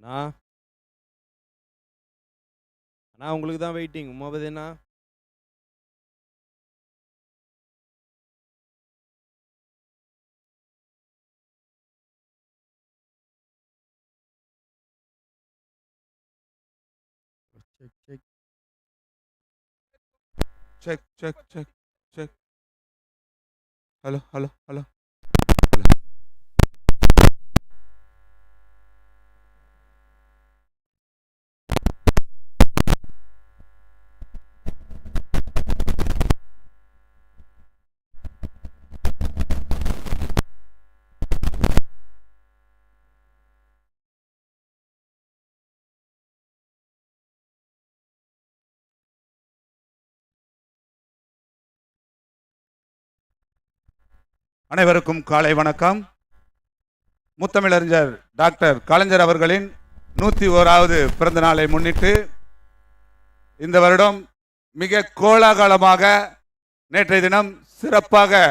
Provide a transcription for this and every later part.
அண்ணா, அண்ணா உங்களுக்கு தான் வெயிட்டிங். உமாபதி அண்ணா. Check check check check check check. Hello hello hello. அனைவருக்கும் காலை வணக்கம். முத்தமிழறிஞர் டாக்டர் கலைஞர் அவர்களின் 101வது பிறந்த நாளை முன்னிட்டு இந்த வருடம் மிக கோலாகலமாக நேற்றைய தினம் சிறப்பாக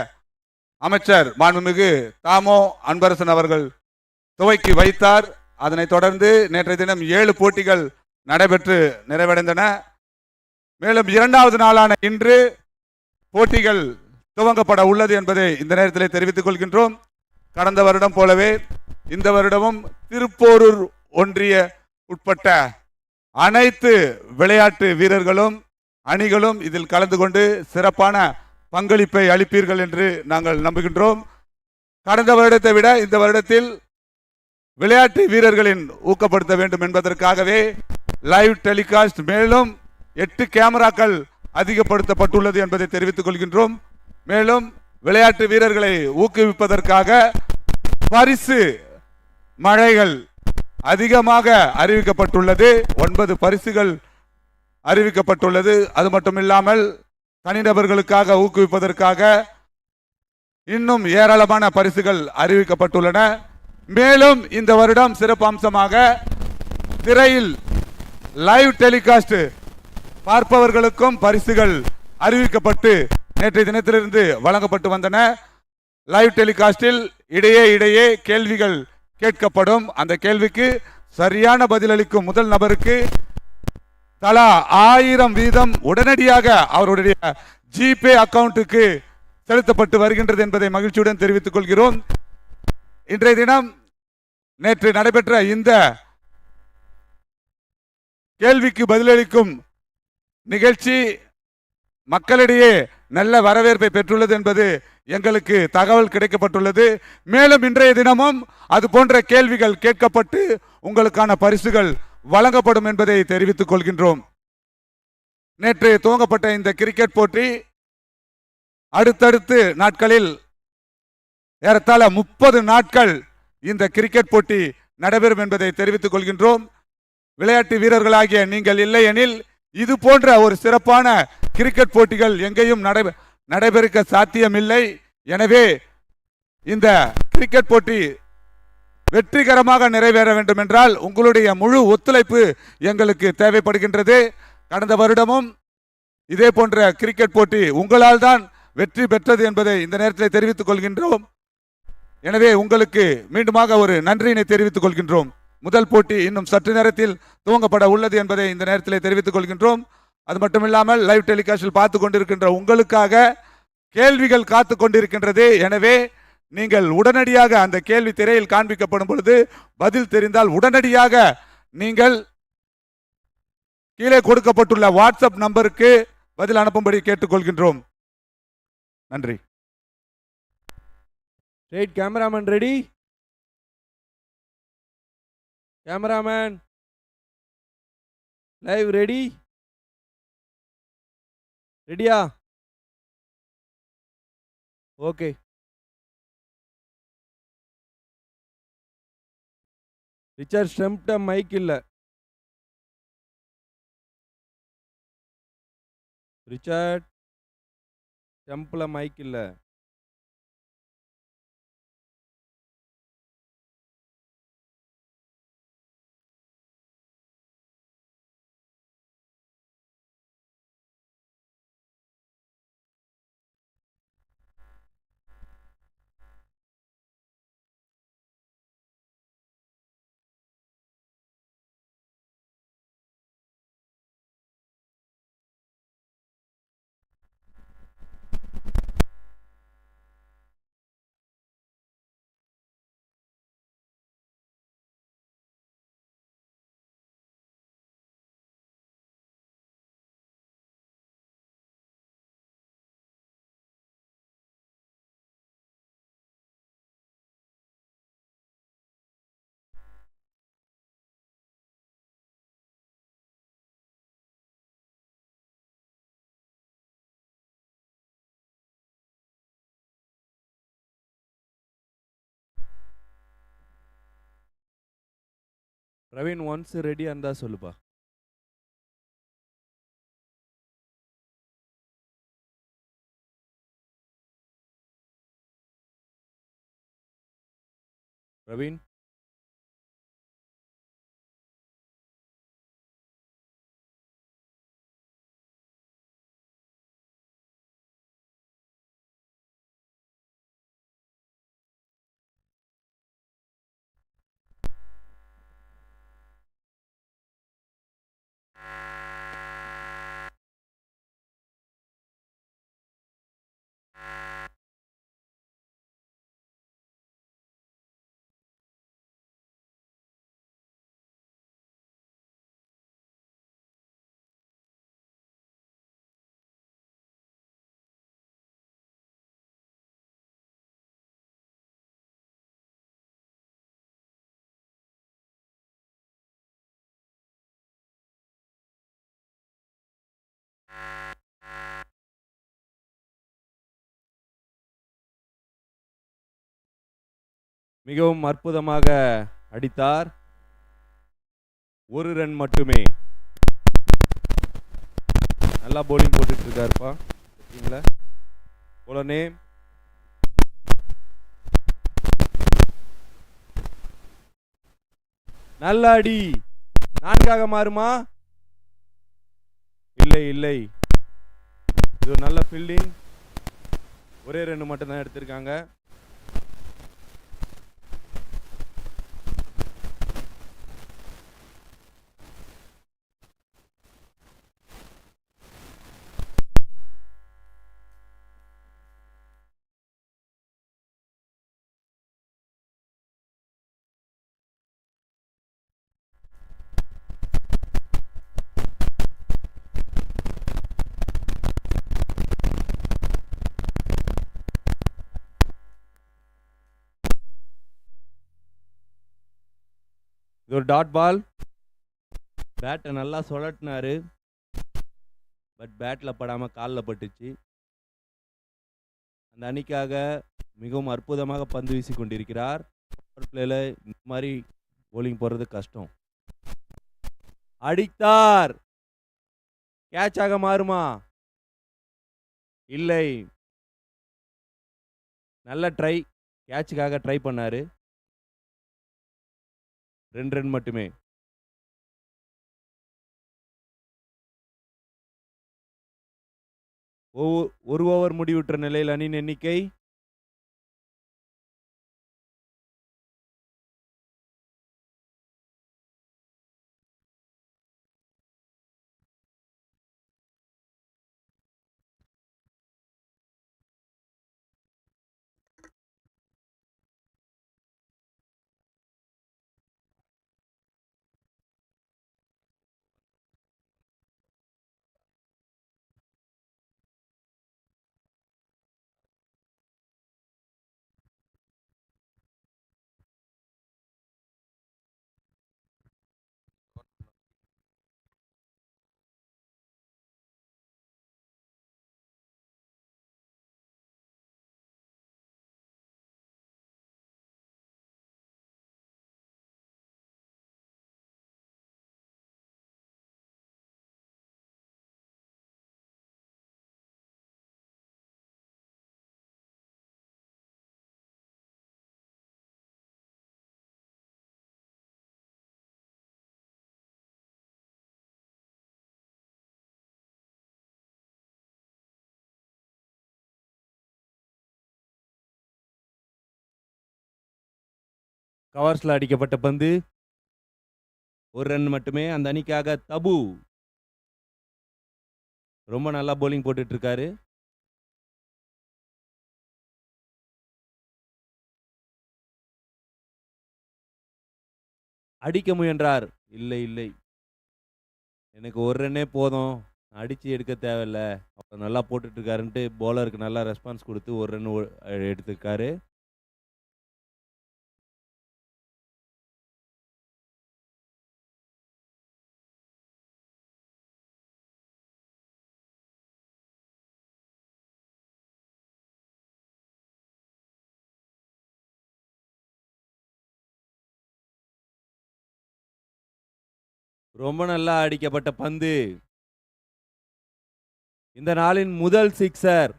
அமைச்சர் மாண்புமிகு தாமோ அன்பரசன் அவர்கள் துவக்கி வைத்தார். அதனைத் தொடர்ந்து நேற்றைய தினம் 7 போட்டிகள் நடைபெற்று நிறைவடைந்தன. மேலும் 2வது நாளான இன்று போட்டிகள் துவங்கப்பட உள்ளது என்பதை இந்த நேரத்தில் தெரிவித்துக் கொள்கின்றோம். கடந்த வருடம் போலவே இந்த வருடமும் திருப்போரூர் ஒன்றிய உட்பட்ட அனைத்து விளையாட்டு வீரர்களும் அணிகளும் இதில் கலந்து கொண்டு சிறப்பான பங்களிப்பை அளிப்பீர்கள் என்று நாங்கள் நம்புகின்றோம். கடந்த வருடத்தை விட இந்த வருடத்தில் விளையாட்டு வீரர்களின் ஊக்கப்படுத்த வேண்டும் என்பதற்காகவே லைவ் டெலிகாஸ்ட் மேலும் 8 கேமராக்கள் அதிகப்படுத்தப்பட்டுள்ளது என்பதை தெரிவித்துக் கொள்கின்றோம். மேலும் விளையாட்டு வீரர்களை ஊக்குவிப்பதற்காக பரிசு மழைகள் அதிகமாக அறிவிக்கப்பட்டுள்ளது. 9 பரிசுகள் அறிவிக்கப்பட்டுள்ளது. அது மட்டுமில்லாமல் தனிநபர்களுக்காக ஊக்குவிப்பதற்காக இன்னும் ஏராளமான பரிசுகள் அறிவிக்கப்பட்டுள்ளன. மேலும் இந்த வருடம் சிறப்பு அம்சமாக திரையில் லைவ் டெலிகாஸ்ட் பார்ப்பவர்களுக்கும் பரிசுகள் அறிவிக்கப்பட்டு நேற்றைய தினத்திலிருந்து வழங்கப்பட்டு வந்தன. லைவ் டெலிகாஸ்டில் இடையே கேள்விகள் கேட்கப்படும். அந்த கேள்விக்கு சரியான பதிலளிக்கும் முதல் நபருக்கு தலா 1000 வீதம் உடனடியாக அவருடைய ஜிபே அக்கவுண்ட்டுக்கு செலுத்தப்பட்டு வருகின்றது என்பதை மகிழ்ச்சியுடன் தெரிவித்துக் கொள்கிறோம். இன்றைய தினம் நேற்று நடைபெற்ற இந்த கேள்விக்கு பதிலளிக்கும் நிகழ்ச்சி மக்களிடையே நல்ல வரவேற்பை பெற்றுள்ளது என்பது எங்களுக்கு தகவல் கிடைக்கப்பட்டுள்ளது. மேலும் இன்றைய தினமும் அது போன்ற கேள்விகள் கேட்கப்பட்டு உங்களுக்கான பரிசுகள் வழங்கப்படும் என்பதை தெரிவித்துக் கொள்கின்றோம். நேற்று துவங்கப்பட்ட இந்த கிரிக்கெட் போட்டி அடுத்தடுத்து நாட்களில் ஏறத்தாழ 30 நாட்கள் இந்த கிரிக்கெட் போட்டி நடைபெறும் என்பதை தெரிவித்துக் கொள்கின்றோம். விளையாட்டு வீரர்களாகிய நீங்கள் இல்லை எனில் இது போன்ற ஒரு சிறப்பான கிரிக்கெட் போட்டிகள் எங்கேயும் நடைபெறுக்க சாத்தியமில்லை. எனவே இந்த கிரிக்கெட் போட்டி வெற்றிகரமாக நிறைவேற வேண்டும் என்றால் உங்களுடைய முழு ஒத்துழைப்பு எங்களுக்கு தேவைப்படுகின்றது. கடந்த வருடமும் இதே போன்ற கிரிக்கெட் போட்டி உங்களால் தான் வெற்றி பெற்றது என்பதை இந்த நேரத்தில் தெரிவித்துக் கொள்கின்றோம். எனவே உங்களுக்கு மீண்டுமாக ஒரு நன்றியினை தெரிவித்துக் கொள்கின்றோம். முதல் போட்டி இன்னும் சற்று நேரத்தில் துவங்கப்பட உள்ளது என்பதை இந்த நேரத்தில் தெரிவித்துக் கொள்கின்றோம். அது மட்டுமில்லாமல் லைவ் டெலிகாஸ்டில் பார்த்து கொண்டிருக்கின்ற உங்களுக்காக கேள்விகள் காத்து கொண்டிருக்கின்றது. எனவே நீங்கள் உடனடியாக அந்த கேள்வி திரையில் காண்பிக்கப்படும் பொழுது பதில் தெரிந்தால் உடனடியாக நீங்கள் கீழே கொடுக்கப்பட்டுள்ள வாட்ஸ்அப் நம்பருக்கு பதில் அனுப்பும்படி கேட்டுக்கொள்கின்றோம். நன்றி. Right, cameraman ready? Cameraman live ready? ரெடியா? ஓகே. ரிச்சர்ட் ஸ்டெம்ப்ட மைக் இல்ல. ரிச்சர்ட் ஸ்டெம்ப்ல மைக் இல்ல. பிரவீன் ஒன்ஸ் ரெடியா இருந்தா சொல்லுப்பா. பிரவீன் மிகவும் அற்புதமாக அடித்தார். ஒரு ரன் மட்டுமே. நல்லா போலிங் போட்டுட்டு இருக்காருப்பா. சரிங்களா போலனே. நல்ல அடி. 4 மாறுமா? இல்லை இல்லை. இது ஒரு நல்ல ஃபீல்டிங். ஒரே ரன் மட்டும் தான் எடுத்திருக்காங்க. இது ஒரு டாட் பால். பேட்டை நல்லா சுழட்டினாரு. பட் பேட்டில் படாமல் காலில் பட்டுச்சு. அந்த அணிக்காக மிகவும் அற்புதமாக பந்து வீசி கொண்டிருக்கிறார். பவர் பிளேல இந்த மாதிரி போலிங் போடுறது கஷ்டம். அடித்தார். கேட்சாக மாறுமா? இல்லை. நல்ல ட்ரை. கேட்சுக்காக ட்ரை பண்ணாரு. 2 ரன் மட்டுமே. ஒரு ஓவர் முடிவுற்ற நிலையில் அணியின் எண்ணிக்கை கவர்ஸ்ல அடிக்கப்பட்ட பந்து. ஒரு ரன் மட்டுமே. அந்த அணிக்காக தபு ரொம்ப நல்லா போலிங் போட்டுட்டு இருக்காரு. அடிக்க முயன்றார். இல்லை இல்லை. எனக்கு ஒரு ரன்னே போதும், அடிச்சு எடுக்க தேவையில்ல, அவர் நல்லா போட்டுட்டு இருக்காருன்ட்டு போலருக்கு நல்லா ரெஸ்பான்ஸ் கொடுத்து ஒரு ரன் எடுத்திருக்காரு. ரொம்ப நல்லா அடிக்கப்பட்ட பந்து. இந்த நாளின் முதல் சிக்ஸர்.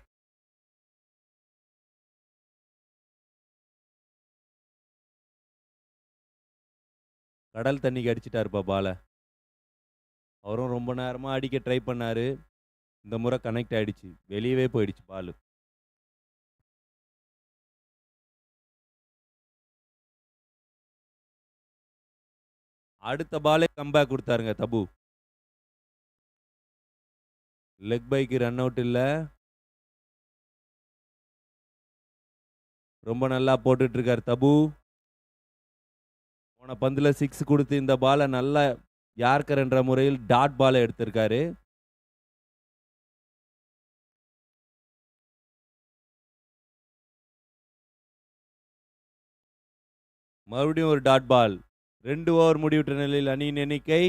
கடல் தண்ணிக்கு அடிச்சிட்டாருப்பா பால. அவரும் ரொம்ப நேரமா அடிக்க ட்ரை பண்ணாரு. இந்த முறை கனெக்ட் ஆயிடுச்சு. வெளியவே போயிடுச்சு பால். அடுத்த பாலே கம்பேக் கொடுத்தாருங்க தபு. லெக் பைக்கு ரன் அவுட் இல்ல. ரொம்ப நல்லா போட்டுட்டு இருக்காரு தபு. போன பந்துல 6 கொடுத்து இந்த பாலை நல்லா யார்கர் என்ற முறையில் டாட் பாலை எடுத்திருக்காரு. மறுபடியும் ஒரு டாட் பால். 2 ஓவர் முடிவுற்ற நிலையில் அணியின் எண்ணிக்கை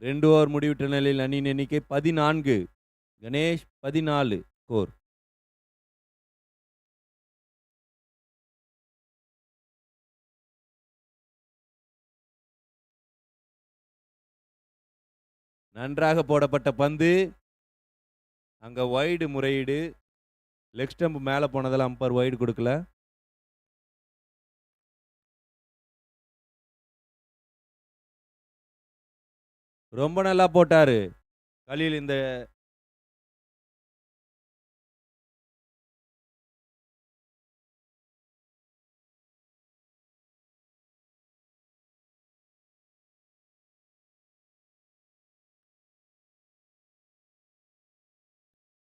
2 ஓவர் முடிவுற்ற நிலையில் அணியின் எண்ணிக்கை 14. கணேஷ் 14 ஸ்கோர். நன்றாக போடப்பட்ட பந்து. அங்க வைடு முறையீடு. லெக் ஸ்டம்ப் மேல போனதால அம்பர் வைடு கொடுக்கல. ரொம்ப நல்லா போட்டாரு கலீல். இந்த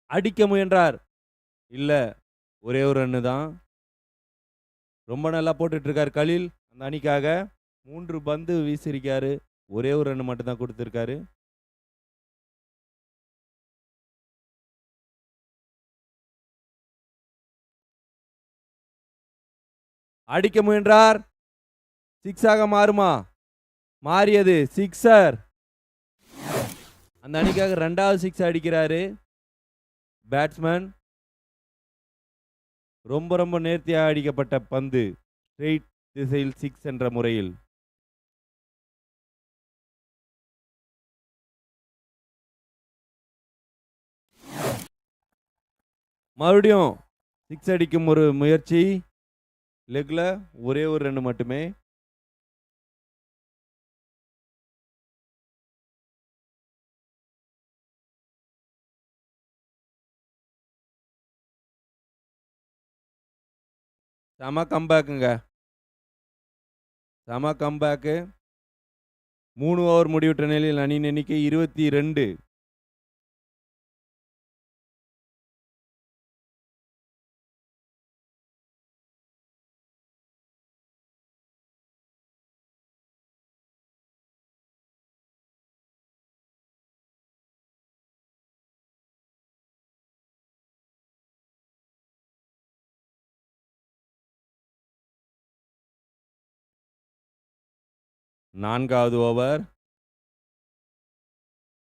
அடிக்க முயன்றார். இல்ல, ஒரே ஒரு ரன்னு தான். ரொம்ப நல்லா போட்டுட்டு இருக்காரு கலீல் அந்த அணிக்காக. 3 பந்து வீசிருக்காரு. ஒரே ஒரு ரன் மட்டும் தான் கொடுத்திருக்காரு. அடிக்க முயன்றார். 6 மாறுமா? மாறியது. சிக்ஸர். அந்த அணிக்காக 2வது 6 அடிக்கிறாரு பேட்ஸ்மேன். ரொம்ப ரொம்ப நேர்த்தியாக அடிக்கப்பட்ட பந்து. ஸ்ட்ரெயிட் திசையில் 6 என்ற முறையில். மறுபடியும் 6 அடிக்கும் ஒரு முயற்சி. லெக்ல ஒரே ஒரு ரன் மட்டுமே. செம கம்பேக்குங்க. செம கம்பேக்கு. 3 ஓவர் முடிவுற்ற நிலையில் அணியின் எண்ணிக்கை 22. நான்காவது ஓவர்.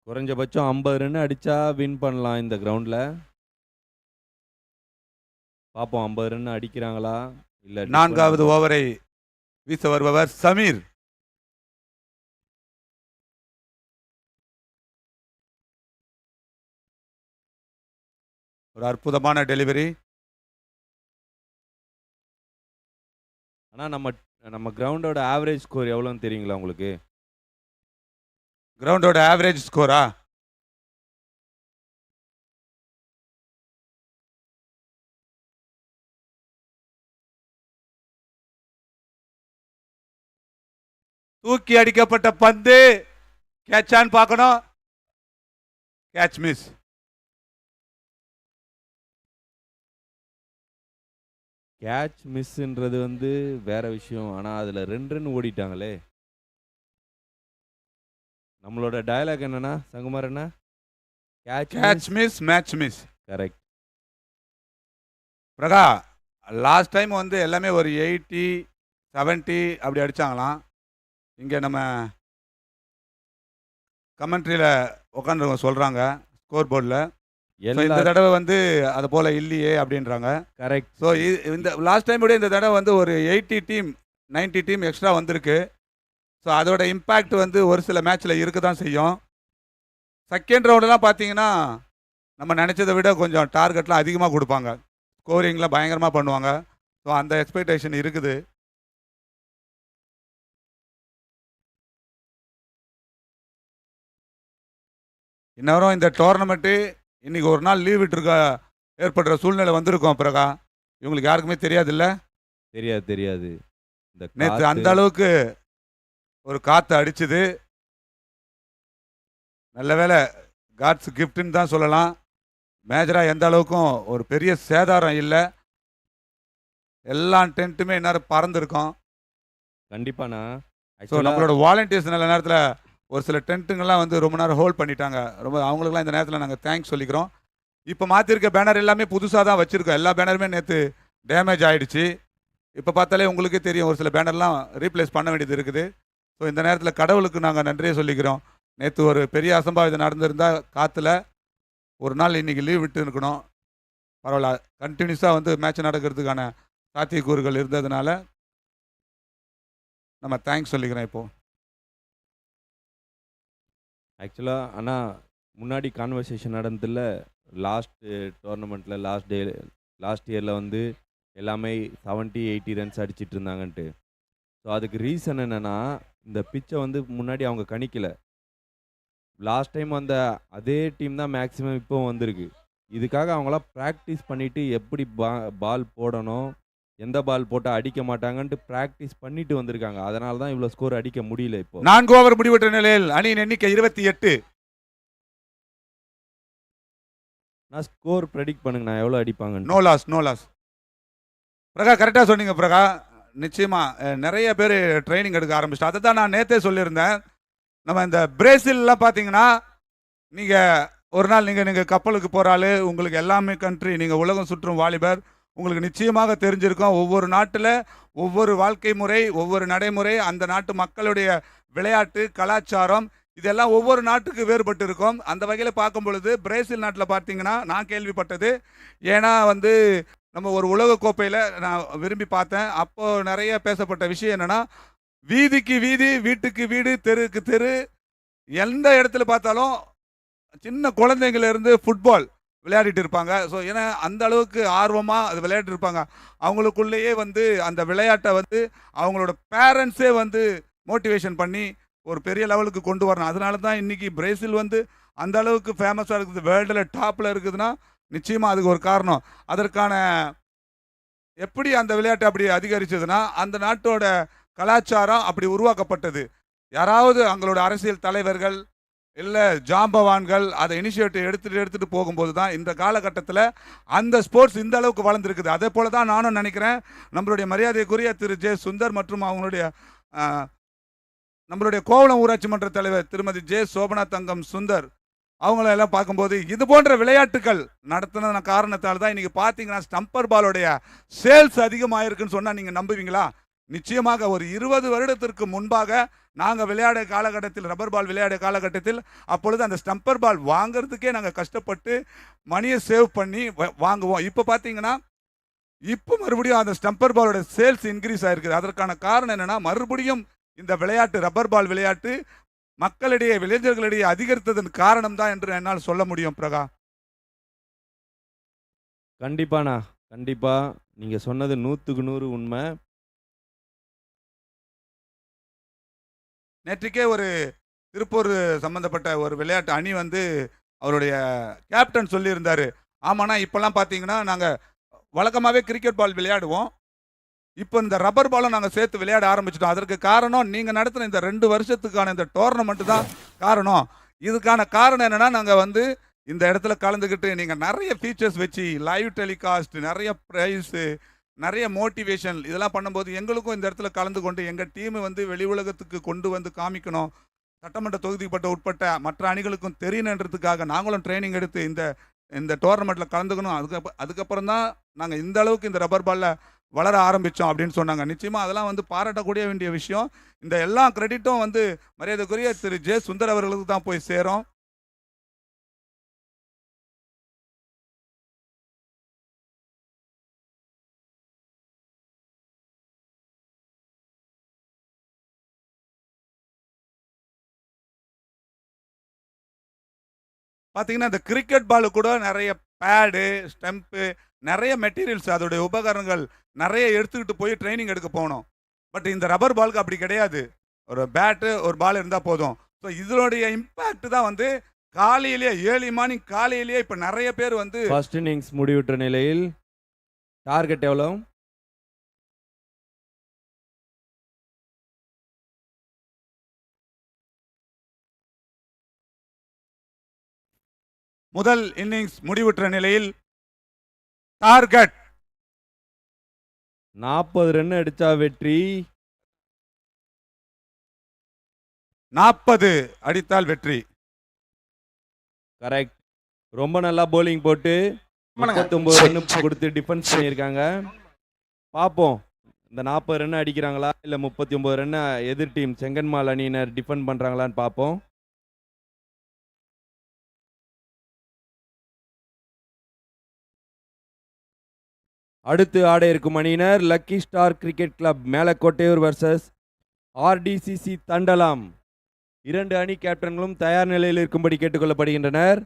குறைஞ்சபட்சம் 50 ரன் அடிச்சா வின் பண்ணலாம் இந்த கிரவுண்ட்ல. பாப்போம் 50 ரன் அடிக்கிறாங்களா இல்ல. 4வது ஓவரை வீச வருபவர் சமீர். ஒரு அற்புதமான டெலிவரி. ஆனா நம்ம கிரவுண்டோட ஆவரேஜ் ஸ்கோர் எவ்வளவுன்னு தெரியுங்களா உங்களுக்கு? கிரவுண்டோட ஆவரேஜ் ஸ்கோரா? தூக்கி அடிக்கப்பட்ட பந்து. கேட்சான்னு பார்க்கணும். Catch miss. கேட்ச் மிஸ்ன்றது வந்து வேற விஷயம். ஆனா அதுல 2 ரன் ஓடிட்டாங்களே. நம்மளோட டயலாக் என்னன்னா, சங்குமார் அண்ணா? Catch catch miss miss match miss. Correct. Praga, last time வந்து எல்லாமே ஒரு 80 70 அப்படி அடிச்சாங்களாம். இங்க நம்ம கமெண்ட்ரியில உட்காந்து சொல்றாங்க ஸ்கோர் போர்டில். ஸோ எல்லா இந்த தடவை வந்து அது போல இல்லையே அப்படின்றாங்க. கரெக்ட். ஸோ இந்த லாஸ்ட் டைம் விட இந்த தடவை வந்து ஒரு 80 டீம் 90 டீம் எக்ஸ்ட்ரா வந்திருக்கு. ஸோ அதோட இம்பேக்ட் வந்து ஒரு சில மேட்ச்சில் இருக்க தான் செய்யும். செகண்ட் ரவுண்டெலாம் பார்த்தீங்கன்னா நம்ம நினச்சதை விட கொஞ்சம் டார்கெட்லாம் அதிகமாக கொடுப்பாங்க, ஸ்கோரிங்லாம் பயங்கரமாக பண்ணுவாங்க. ஸோ அந்த எக்ஸ்பெக்டேஷன் இருக்குது. இன்னவரும் இந்த டோர்னமெண்ட்டு இன்னைக்கு ஒரு நாள் லீவ் விட்டுருக்க ஏற்படுற சூழ்நிலை வந்திருக்கோம் பிரகா. இவங்களுக்கு யாருக்குமே தெரியாதுல்ல. தெரியாது, தெரியாது. இந்த நேற்று காத்து அந்த அளவுக்கு ஒரு காற்று அடிச்சுது. நல்ல வேளை காட்ஸ் கிஃப்ட்னு தான் சொல்லலாம். மேஜராக எந்த அளவுக்கும் ஒரு பெரிய சேதாரம் இல்லை. எல்லா டென்ட்டுமே இந்நேரம் பறந்துருக்கோம். கண்டிப்பாண்ணா. ஸோ ஆக்சுவலா நம்மளோட வாலண்டியர்ஸ் நல்ல நேரத்தில் ஒரு சில டென்ட்டுங்கெல்லாம் வந்து ரொம்ப நேரம் ஹோல்ட் பண்ணிட்டாங்க. ரொம்ப அவங்களுக்குலாம் இந்த நேரத்தில் நாங்கள் தேங்க்ஸ் சொல்லிக்கிறோம். இப்போ மாற்றிருக்க பேனர் எல்லாமே புதுசாக தான் வச்சுருக்கோம். எல்லா பேனருமே நேற்று டேமேஜ் ஆகிடுச்சு. இப்போ பார்த்தாலே உங்களுக்கே தெரியும், ஒரு சில பேனர்லாம் ரீப்ளேஸ் பண்ண வேண்டியது இருக்குது. ஸோ இந்த நேரத்தில் கடவுளுக்கு நாங்கள் நன்றியே சொல்லிக்கிறோம். நேற்று ஒரு பெரிய அசம்பாவிதம் நடந்திருந்தால் காற்றுல ஒரு நாள் இன்றைக்கி லீவ் விட்டு இருக்கணும். பரவாயில்ல, கண்டினியூஸாக வந்து மேட்ச் நடக்கிறதுக்கான சாத்தியக்கூறுகள் இருந்ததுனால நம்ம தேங்க்ஸ் சொல்லிக்கிறோம். இப்போது ஆக்சுவலா அண்ணா முன்னாடி கான்வர்சேஷன் நடந்ததில்ல, லாஸ்ட் டோர்னமெண்ட்ல லாஸ்ட் இயர்ல வந்து எல்லாமே 70, 80 ரன்ஸ் அடிச்சிட்டு இருந்தாங்கன்ட்டு. ஸோ அதுக்கு ரீசன் என்னன்னா, இந்த பிச்சை வந்து முன்னாடி அவங்க கணிக்கல. லாஸ்ட் டைம் வந்த அதே டீம் தான் மேக்ஸிமம் இப்போ வந்திருக்கு. இதுக்காக அவங்களாம் ப்ராக்டிஸ் பண்ணிட்டு எப்படி பால் போடணும், எந்த பால் போட்டால் அடிக்க மாட்டாங்கன்ட்டு ப்ராக்டிஸ் பண்ணிட்டு வந்திருக்காங்க. அதனால தான் இவ்வளோ ஸ்கோர் அடிக்க முடியல இப்போ. 4 ஓவர் முடிவெற்ற நிலையில் அணியின் எண்ணிக்கை 28. நான் ஸ்கோர் ப்ரெடிக்ட் பண்ணுங்க, நான் எவ்வளோ அடிப்பாங்கன்னு. No loss, no loss. Praga கரெக்டாக சொன்னீங்க பிரகா. நிச்சயமாக நிறைய பேர் ட்ரைனிங் எடுக்க ஆரம்பிச்சிட்டோம். அதை தான் நான் நேற்றே சொல்லியிருந்தேன். நம்ம இந்த பிரேசில்லாம் பார்த்தீங்கன்னா, நீங்கள் ஒரு நாள் நீங்கள் கப்பலுக்கு போகிறாள், உங்களுக்கு எல்லாமே கண்ட்ரி, நீங்கள் உலகம் சுற்றும் வாலிபர், உங்களுக்கு நிச்சயமாக தெரிஞ்சிருக்கும். ஒவ்வொரு நாட்டில் ஒவ்வொரு வாழ்க்கை முறை, ஒவ்வொரு நடைமுறை, அந்த நாட்டு மக்களுடைய விளையாட்டு கலாச்சாரம் இதெல்லாம் ஒவ்வொரு நாட்டுக்கு வேறுபட்டு இருக்கும். அந்த வகையில் பார்க்கும் பொழுது பிரேசில் நாட்டில் பார்த்தீங்கன்னா நான் கேள்விப்பட்டது, ஏன்னா வந்து நம்ம ஒரு உலக கோப்பையில் நான் விரும்பி பார்த்தேன். அப்போது நிறைய பேசப்பட்ட விஷயம் என்னென்னா, வீதிக்கு வீதி, வீட்டுக்கு வீடு, தெருக்கு தெரு, எந்த இடத்துல பார்த்தாலும் சின்ன குழந்தைங்கள்லேருந்து ஃபுட்பால் விளையாடிட்டு இருப்பாங்க. ஸோ ஏன்னா அந்த அளவுக்கு ஆர்வமாக அது விளையாடிட்டு இருப்பாங்க. அவங்களுக்குள்ளேயே வந்து அந்த விளையாட்டை வந்து அவங்களோட பேரண்ட்ஸே வந்து மோட்டிவேஷன் பண்ணி ஒரு பெரிய லெவலுக்கு கொண்டு வரணும். அதனால தான் இன்றைக்கி பிரேசில் வந்து அந்த அளவுக்கு ஃபேமஸாக இருக்குது, வேர்ல்டில் டாப்பில் இருக்குதுன்னா நிச்சயமாக அதுக்கு ஒரு காரணம். அதற்கான எப்படி அந்த விளையாட்டு அப்படி அதிகரிச்சதுன்னா, அந்த நாட்டோட கலாச்சாரம் அப்படி உருவாக்கப்பட்டது. யாராவது அவங்களோட அரசியல் தலைவர்கள் இல்லை ஜாம்பவான்கள் அதை இனிஷியேட்டிவ் எடுத்துகிட்டு போகும்போது தான் இந்த காலகட்டத்தில் அந்த ஸ்போர்ட்ஸ் இந்த அளவுக்கு வளர்ந்துருக்குது. அதே போல் தான் நானும் நினைக்கிறேன். நம்மளுடைய மரியாதைக்குரிய திரு ஜே சுந்தர் மற்றும் அவங்களுடைய நம்மளுடைய கோவளம் ஊராட்சி மன்ற தலைவர் திருமதி ஜே சோபனா தங்கம் சுந்தர் அவங்களெல்லாம் பார்க்கும்போது இது போன்ற விளையாட்டுகள் நடத்தின காரணத்தால் தான் இன்றைக்கி பார்த்தீங்கன்னா ஸ்டம்பர் பாலோடைய சேல்ஸ் அதிகமாகிருக்குன்னு சொன்னால் நீங்கள் நம்புவீங்களா? நிச்சயமாக ஒரு 20 வருடத்திற்கு முன்பாக நாங்கள் விளையாட காலகட்டத்தில், ரப்பர் பால் விளையாட காலகட்டத்தில், அப்பொழுது அந்த ஸ்டம்பர் பால் வாங்கிறதுக்கே நாங்கள் கஷ்டப்பட்டு மணியை சேவ் பண்ணி வாங்குவோம். இப்போ பார்த்தீங்கன்னா இப்போ மறுபடியும் அந்த ஸ்டம்பர் பாலோட சேல்ஸ் இன்க்ரீஸ் ஆகிருக்குது. அதற்கான காரணம் என்னென்னா, மறுபடியும் இந்த விளையாட்டு ரப்பர் பால் விளையாட்டு மக்களிடையே, இளைஞர்களிடையே அதிகரித்ததன் காரணம் தான் என்று என்னால் சொல்ல முடியும். பிரகா கண்டிப்பாண்ணா, கண்டிப்பா நீங்க சொன்னது 100க்கு 100 உண்மை. நேற்றுக்கே ஒரு திருப்பூர் சம்பந்தப்பட்ட ஒரு விளையாட்டு அணி வந்து அவருடைய கேப்டன் சொல்லியிருந்தாரு, ஆமாண்ணா இப்போல்லாம் பார்த்தீங்கன்னா நாங்கள் வழக்கமாகவே கிரிக்கெட் பால் விளையாடுவோம், இப்போ இந்த ரப்பர் பாலும் நாங்கள் சேர்த்து விளையாட ஆரம்பிச்சிட்டோம். அதற்கு காரணம் நீங்கள் நடத்தின இந்த 2 வருஷத்துக்கான இந்த டோர்னமெண்ட்டு தான் காரணம். இதுக்கான காரணம் என்னென்னா, நாங்கள் வந்து இந்த இடத்துல கலந்துக்கிட்டு நீங்கள் நிறைய ஃபீச்சர்ஸ் வச்சு லைவ் டெலிகாஸ்ட், நிறைய ப்ரைஸு, நிறைய மோட்டிவேஷன் இதெல்லாம் பண்ணும்போது எங்களுக்கும் இந்த இடத்துல கலந்து கொண்டு எங்கள் டீமை வந்து வெளி உலகத்துக்கு கொண்டு வந்து காமிக்கணும், சட்டமன்ற தொகுதிப்பட்ட உட்பட்ட மற்ற அணிகளுக்கும் தெரியணுன்றதுக்காக நாங்களும் ட்ரைனிங் எடுத்து இந்த இந்த டோர்னமெண்ட்டில் கலந்துக்கணும். அதுக்கப்புறம் தான் நாங்கள் இந்த அளவுக்கு இந்த ரப்பர் பாலில் வளர ஆரம்பித்தோம் அப்படின்னு சொன்னாங்க. நிச்சயமாக அதெல்லாம் வந்து பாராட்டக்கூடிய வேண்டிய விஷயம். இந்த எல்லா கிரெடிட்டும் வந்து மரியாதைக்குரிய திரு ஜே சுந்தர் அவர்களுக்கு தான் போய் சேரும். பார்த்தீங்கன்னா இந்த கிரிக்கெட் பாலு கூட நிறைய பேடு, ஸ்டெம்ப்பு, நிறைய மெட்டீரியல்ஸ் அதோடைய உபகரணங்கள் நிறைய எடுத்துக்கிட்டு போய் ட்ரைனிங் எடுக்க போகணும். பட் இந்த ரப்பர் பாலுக்கு அப்படி கிடையாது. ஒரு பேட்டு ஒரு பால் இருந்தால் போதும். ஸோ இதனுடைய இம்பேக்ட் தான் வந்து காலையிலேயே ஏர்லி மார்னிங் காலையிலேயே இப்போ நிறைய பேர் வந்து ஃபர்ஸ்ட் இன்னிங்ஸ் முடிவுற்ற நிலையில் டார்கெட் எவ்வளோ? முதல் இன்னிங்ஸ் முடிவுற்ற நிலையில் டார்கெட் 40 ரன் அடிச்சா வெற்றி. 40 அடித்தால் வெற்றி. கரெக்ட். ரொம்ப நல்லா போலிங் போட்டு 39 ரன் கொடுத்து டிஃபென்ஸ் பண்ணியிருக்காங்க. பார்ப்போம் இந்த 40 ரன் அடிக்கிறாங்களா இல்லை 39 ரன் எதிர் டீம் செங்கன்மால் அணியினர் டிஃபெண்ட் பண்ணுறாங்களான்னு பார்ப்போம். அடுத்து ஆட இருக்கும் அணியினர் lucky star cricket club Melakottaiyur versus RTCC Thandalam. 2 அணி கேப்டன்களும் தயார் நிலையில் இருக்கும்படி கேட்டுக்கொள்ளப்படுகின்றனர்.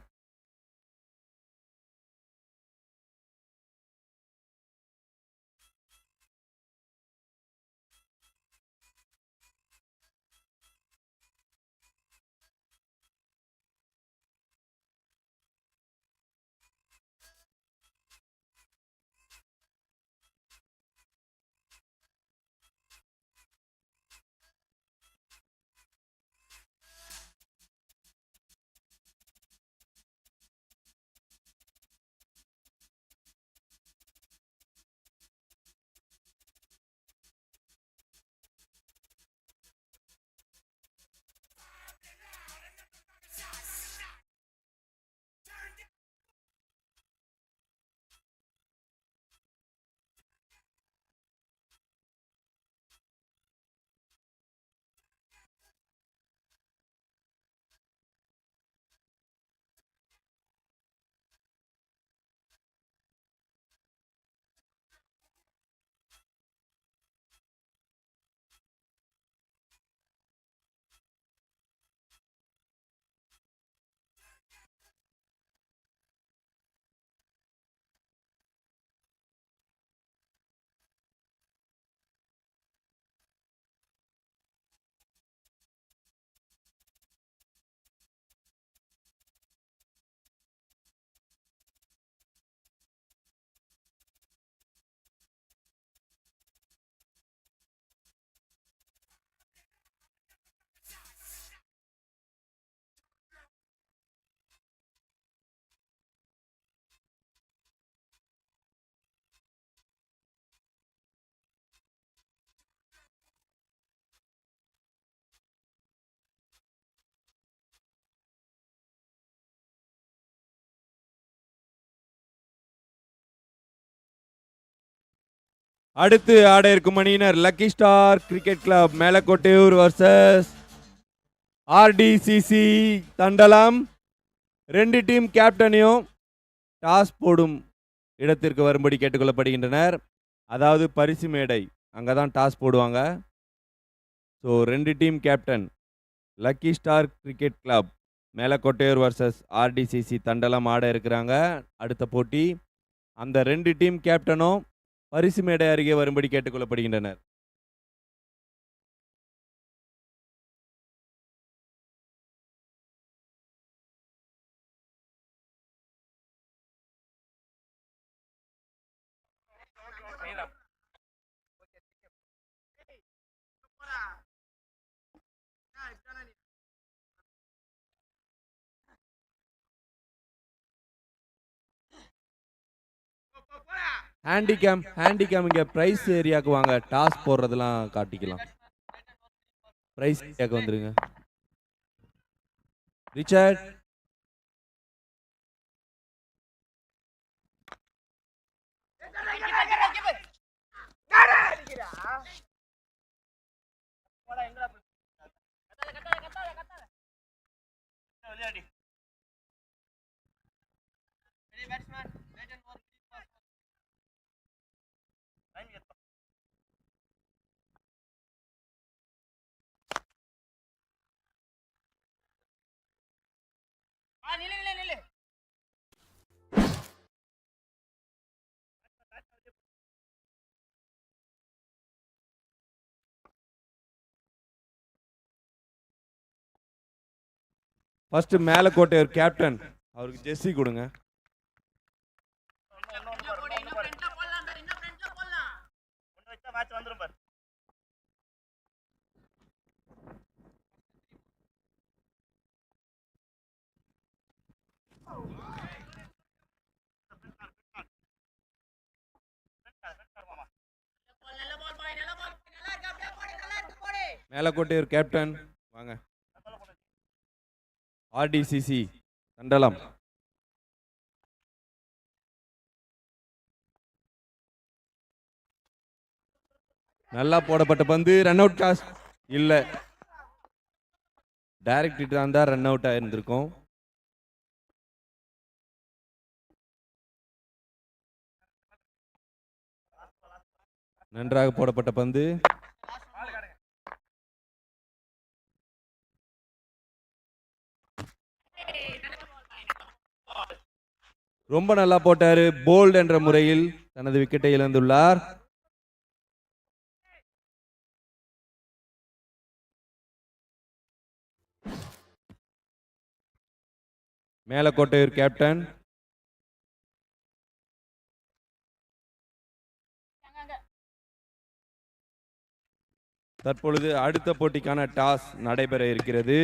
அடுத்து ஆட இருக்கும் அணியினர் lucky star cricket club Melakottaiyur versus RTCC Thandalam. 2 team கேப்டனையும் டாஸ் போடும் இடத்திற்கு வரும்படி கேட்டுக்கொள்ளப்படுகின்றனர். அதாவது பரிசு மேடை அங்கே தான் டாஸ் போடுவாங்க. So 2 team captain lucky star cricket club Melakottaiyur versus RTCC Thandalam ஆட இருக்கிறாங்க அடுத்த போட்டி. அந்த 2 டீம் கேப்டனும் பரிசு மேடை அருகே வரும்படி கேட்டுக்கொள்ளப்படுகின்றனர். ஹேண்டிகேம் இங்க பிரைஸ் ஏரியாக்கு வாங்க. டாஸ் போடுறதெல்லாம் காட்டிக்கலாம். பிரைஸ் ஏரியாக்கு வந்துருங்க. ரிச்சர்ட் ஃபர்ஸ்ட் மேலக்கோட்டை கேப்டன் அவருக்கு ஜெர்சி கொடுங்க. மேலக்கோட்டையூர் கேப்டன் வாங்க. ஆர்டிசிசி தண்டலம். நல்லா போடப்பட்ட பந்து. ரன் அவுட் டாஸ் இல்ல. டைரக்ட் ஹிட் இருந்தா ரன் அவுட் ஆயிருந்திருக்கும். நன்றாக போடப்பட்ட பந்து. ரொம்ப நல்லா போட்டாரு. போல்ட் என்ற முறையில் தனது விக்கெட்டை இழந்துள்ளார். மேலக்கோட்டையூர் கேப்டன் தற்பொழுது அடுத்த போட்டிக்கான டாஸ் நடைபெற இருக்கிறது.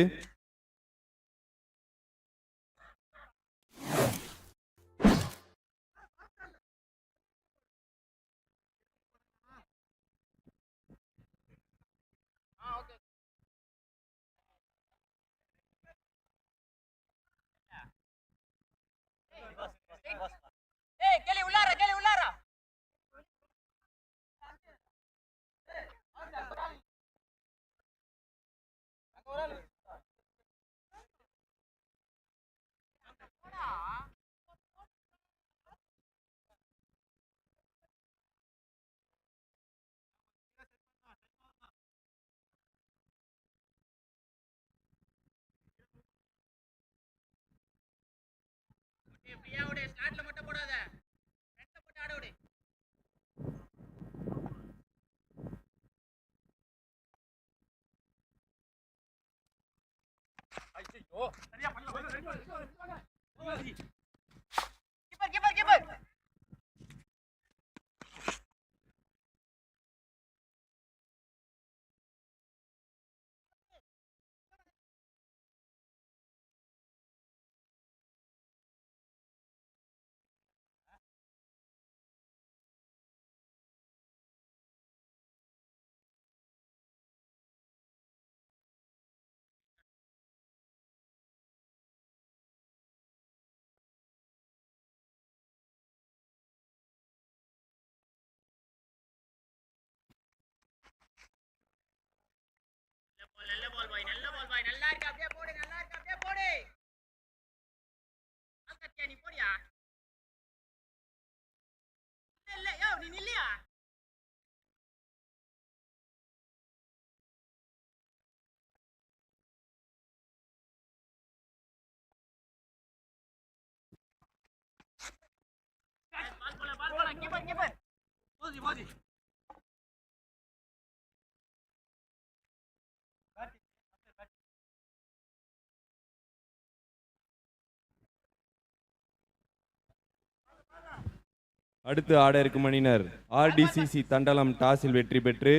அடுத்து ஆட இருக்கும் அணியினர் ஆர்டிசிசி தண்டலம் டாஸில் வெற்றி பெற்று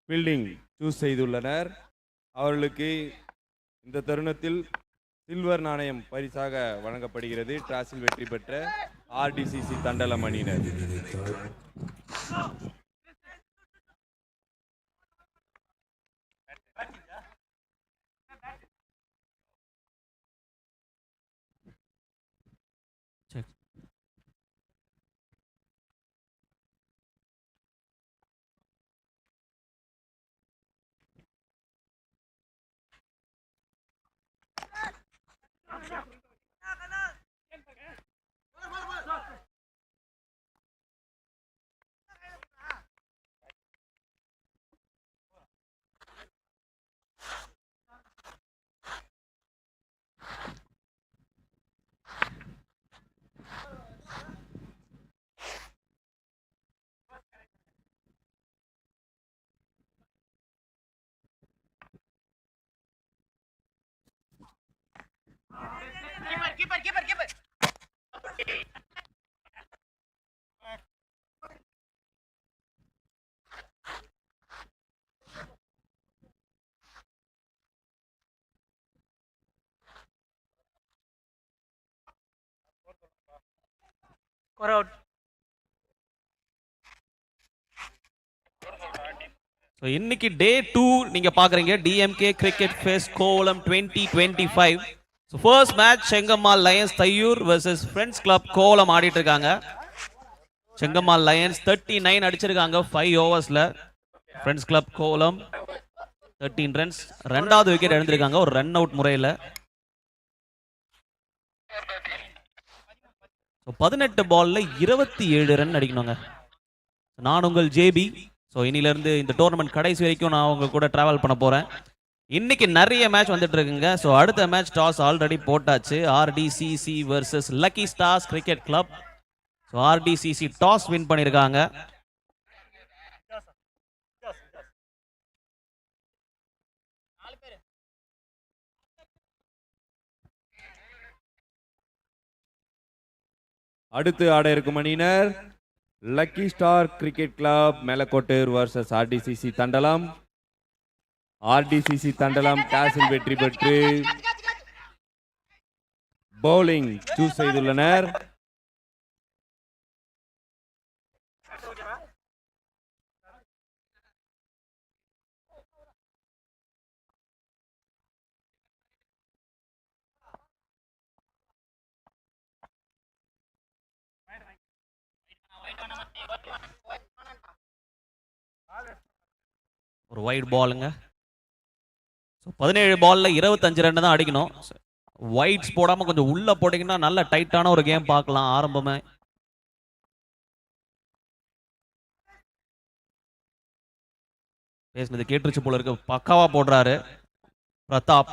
ஃபீல்டிங் சூஸ் செய்துள்ளனர். அவர்களுக்கு இந்த தருணத்தில் சில்வர் நாணயம் பரிசாக வழங்கப்படுகிறது. டாஸில் வெற்றி பெற்ற ஆர்டிசிசி தண்டலம் அணியினர். Keeper. Score out. ஸோ இன்னைக்கு டே 2 நீங்க பாக்குறீங்க DMK cricket fest Kovalam 2025. So first match Sengammal lions Thaiyur versus friends club Kovalam ஆடிட்டு இருக்காங்க. செங்கம்மாள் லயன்ஸ் 39 அடிச்சிருக்காங்க 5 ஓவர்ஸ்ல. Friends club Kovalam 13 runs. ரெண்டாவது விக்கெட் எடுத்திருக்காங்க ஒரு ரன் அவுட் முறையில். 18 பால்ல 27 ரன் அடிக்கணுங்க. நான் உங்கள் ஜேபி. ஸோ இன்னிலேருந்து இந்த டோர்னமெண்ட் கடைசி வரைக்கும் நான் உங்க கூட டிராவல் பண்ண போகிறேன். இன்னைக்கு நிறைய மேட்ச் வந்துட்டு இருக்குங்க. ஸோ அடுத்த மேட்ச் டாஸ் ஆல்ரெடி போட்டாச்சு. RTCC versus lucky stars cricket club. So RTCC toss win பண்ணியிருக்காங்க. அடுத்து ஆட இருக்கும் அணியினர் lucky star cricket club Melakottur versus RTCC Thandalam. RTCC Thandalam டாஸில் வெற்றி பெற்று பவுலிங் சூஸ் செய்துள்ளனர். ஒரு வைட் பாலுங்க. 17 பால்ல 25 ரன் தான் அடிக்கணும். வைட்ஸ் போடாம கொஞ்சம் உள்ள போட்டீங்கன்னா நல்ல டைட்டான ஒரு கேம் பார்க்கலாம் ஆரம்பமே. பேசுனது கேட்டுருச்சு போல இருக்கு. பக்காவா போடுறாரு பிரதாப்.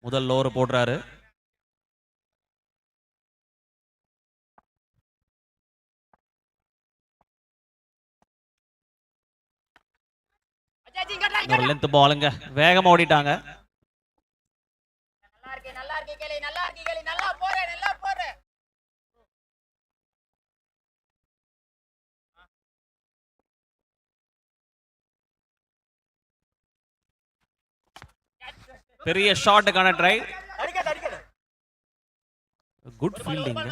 முதல் ஓவர் போடுறாரு. ஒரு லென்த் பாலுங்க. வேகமா ஓடிட்டாங்க. நல்லா இருக்கு கேளி நல்லா போற. பெரிய ஷாட்டுக்கான ட்ரை. Good fielding.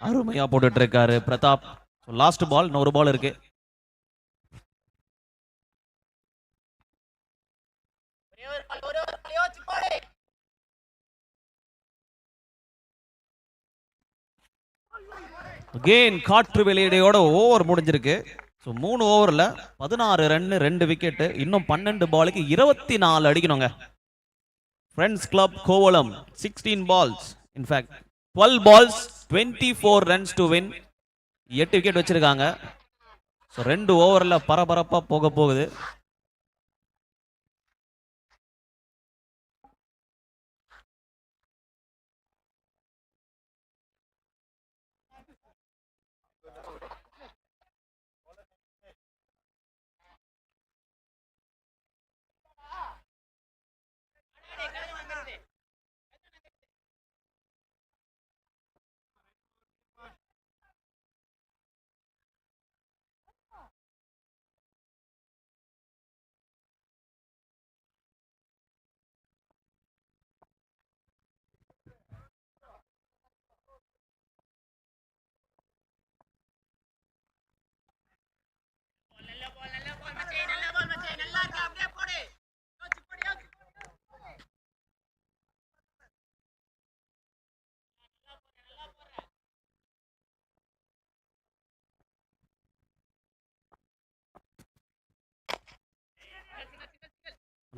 அருமையா போட்டுட்டு இருக்காரு பிரதாப். லாஸ்ட் பால், இன்னொரு பால் இருக்கு. அகெயின் காற்று வெளியீடையோட ஓவர் முடிஞ்சிருக்கு. ஸோ 3 ஓவரில் 16 ரன் 2 விக்கெட்டு. இன்னும் 12 பாலுக்கு 24 அடிக்கணுங்க. Friends club Kovalam 16 balls. In fact 12 balls 24 runs to win. 8 wicket வச்சிருக்காங்க. ஸோ 2 ஓவரில் பரபரப்பாக போக போகுது.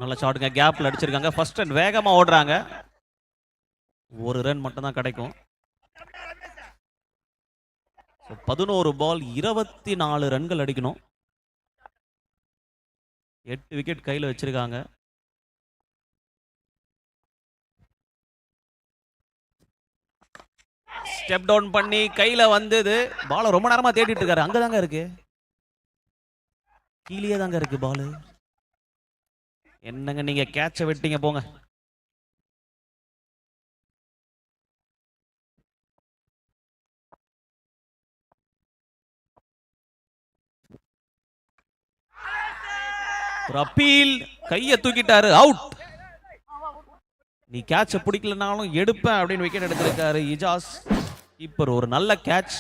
நல்ல ஷாட்டுங்க, கேப்ல அடிச்சிருக்காங்க. ஃபர்ஸ்ட் ரன் வேகமா ஓடுறாங்க. ஒரு ரன் மட்டும் தான் கிடைக்கும். 11 பால் 24 ரன்கள் அடிக்கணும். 8 விக்கெட் கையில் வச்சிருக்காங்க. ஸ்டெப் டவுன் பண்ணி கையில வந்தது. பால ரொம்ப நேரமா தேடிட்டு இருக்காரு. அங்கதாங்க இருக்கு, கீழே தாங்க இருக்கு பால். என்னங்க நீங்க கேட்ச விட்டீங்க போங்க. ஒரு அப்பீல், கையை தூக்கிட்டாரு, அவுட். நீ கேட்ச பிடிக்கலனாலும் எடுப்பேன் அப்படின்னு விக்கெட் எடுத்திருக்காரு இஜாஸ். கீப்பர் ஒரு நல்ல கேட்ச்.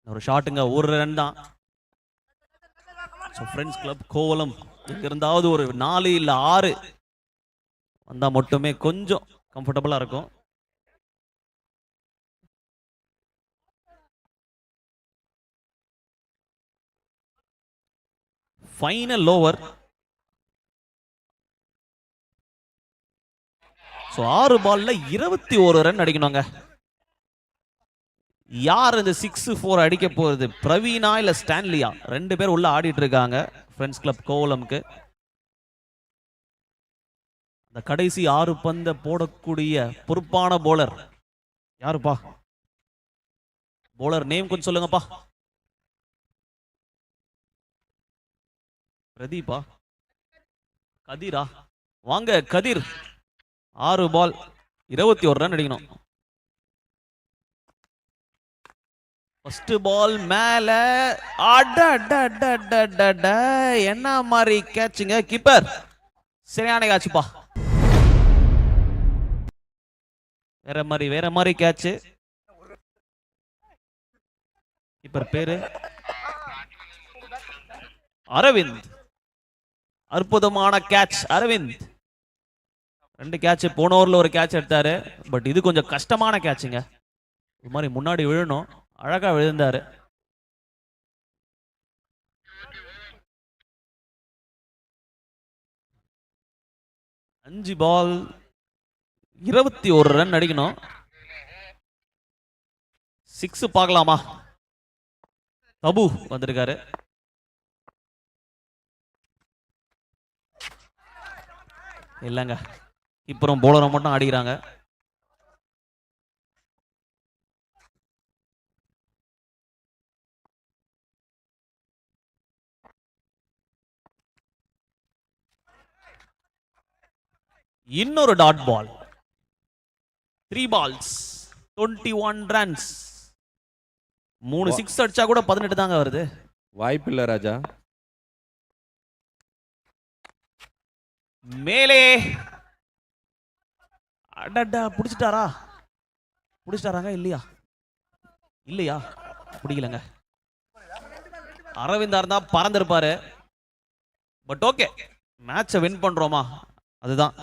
ஒரு ஷாட்டுங்க, ஒரு ரன் தான். ஃப்ரெண்ட்ஸ் கிளப் கோவலம் இங்க இருந்தாவது ஒரு 4 இல்ல 6 வந்தா மட்டுமே கொஞ்சம் கம்ஃபர்டபுளா இருக்கும். Final over. 6 பால்ல 21 ரன் அடிக்கணுங்க. யார் இந்த 6-4 அடிக்க போறது? பிரவீனா இல்ல ஸ்டான்லியா? 2 பேர் உள்ள ஆடிட்டு இருக்காங்க ஃப்ரெண்ட்ஸ் கிளப் கோவலம்க்கு. இந்த கடைசி 6 பந்த போடக்கூடிய பொறுப்பான போலர் யாருப்பா? போலர் நேம் கொஞ்சம் சொல்லுங்கப்பா. பிரதீபா? கதிரா? வாங்க கதிர். 6 பால் 21 ரன் அடிக்கணும். ஃபர்ஸ்ட் பால் மேல, என்ன மாதிரி கேட்சுங்க கீப்பர்? சரியான கேட்சுப்பா. வேற மாதிரி கேட்ச். கீப்பர் பேரு அரவிந்த். அற்புதமான கேட்ச் அரவிந்த். 2 கேட்ச். போன ஓவர்ல ஒரு கேட்ச் எடுத்தாரு. பட் இது கொஞ்சம் கஷ்டமான கேட்சுங்க. இது மாதிரி முன்னாடி விழணும். அழகா விழுந்தாரு. அஞ்சு பால் 21 ரன் அடிக்கணும். 6 பார்க்கலாமா? தபு வந்திருக்காரு. இல்லங்க, இப்பறம் போலரை மட்டும் ஆடிக்கிறாங்க. இன்னொரு டாட் பால். 3 balls 21 runs. 3 6 அடிச்சா கூட 18 தாங்க வருது. வாய்ப்பில்லை ராஜா. மேலே அடடா, புடிச்சிட்டாராங்க? இல்லையா பிடிக்கலங்க. அரவிந்தா இருந்தா பறந்திருப்பாரு. பட் ஓகே, மேட்சை வின் பண்றோமா அதுதான்.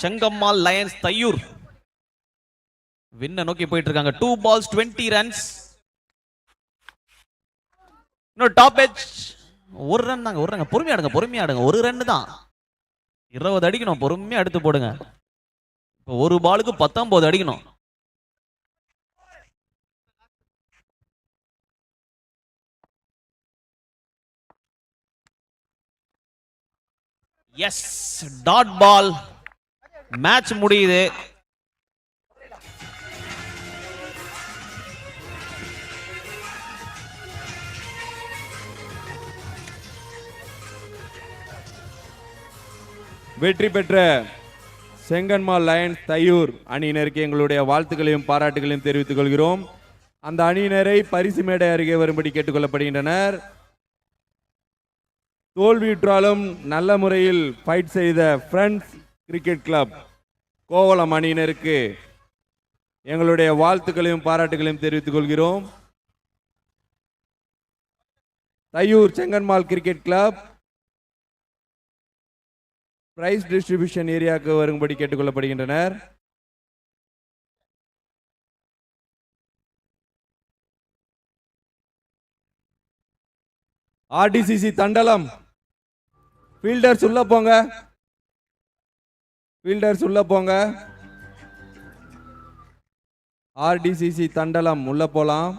செங்கம்மாள் லயன்ஸ் தையூர் வின்ன நோக்கி போயிட்டு இருக்காங்க. 2 balls 20 runs. இன்னும் டாப் எட்ஜ். ஒரு ரன் தாங்க. பொறுமையா ஆடுங்க. ஒரு ரன் தான். 20 அடிக்கணும். பொறுமையா எடுத்து போடுங்க. இப்போ ஒரு பாலுக்கு 19 அடிக்கணும். S, dot ball. மேட்ச் முடியுது. வெற்றி பெற்ற செங்கன்மால் லயன்ஸ் தையூர் அணியினருக்கு எங்களுடைய வாழ்த்துக்களையும் பாராட்டுகளையும் தெரிவித்துக் கொள்கிறோம். அந்த அணியினரை பரிசு மேடை அருகே வரும்படி கேட்டுக்கொள்ளப்படுகின்றனர். தோல்வியுற்றாலும் நல்ல முறையில் ஃபைட் செய்த ஃப்ரெண்ட்ஸ் கிரிக்கெட் கிளப் கோவளம் அணியினருக்கு எங்களுடைய வாழ்த்துக்களையும் பாராட்டுகளையும் தெரிவித்துக் கொள்கிறோம். Thaiyur Sengammal cricket club prize distribution ஏரியாவுக்கு வரும்படி கேட்டுக்கொள்ளப்படுகின்றனர். ஆர்டிசிசி தண்டலம் ஃபீல்டர்ஸ் உள்ள போங்க, ஃபீல்டர்ஸ் உள்ள போங்க. ஆர்டிசிசி தண்டலம் உள்ள போலாம்.